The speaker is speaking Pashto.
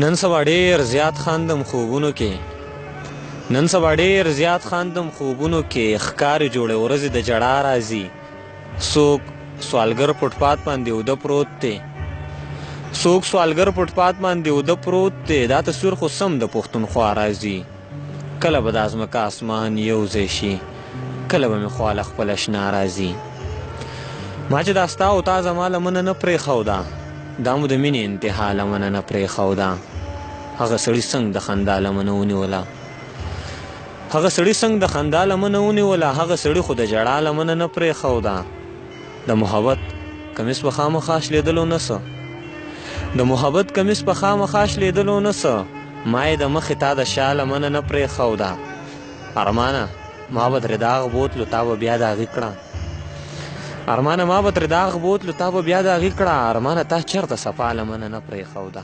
نن سبا ډېر زیات خاندم خوبونو کې نن سبا ډېر زیات خاندم خوبونو کې ښکاري جوړې ورځې د جړا راځي څوک سوالګر فوټپات باندې اوده پروت دی څوک سوالګر فوټپات باندې اوده پروت دی دا تصویر خو سم د پښتونخوا راځي کله به د ځمکه اسمان یو ځای شي کله به مې خواله خپله شنه راځي ما چې دا ستا او تا زما لمنه نه پرېښوده دا مو د مینې انتها لمنه نه پرېښوده هغه سړي څنګه د خندا لمنه ونیوله هغه سړي څنګه د خندا لمنه ونیوله هغه سړي خو د ژړا لمنه نه پرېښوده د محبت کمیس به خامخا شلېدلو نه څه د محبت کمیس به خامخا شلېدلو نه څه ما یې د مخې تا د شا لمنه نه پرېښوده ارمانه ما به ترې داغ بوتلو تا به بیا د هغې کړه ارمانه ما به ترې داغ بوتلو تا به بیا د هغې کړه ارمانه تا چېرته صفا لمنه نه پرېښوده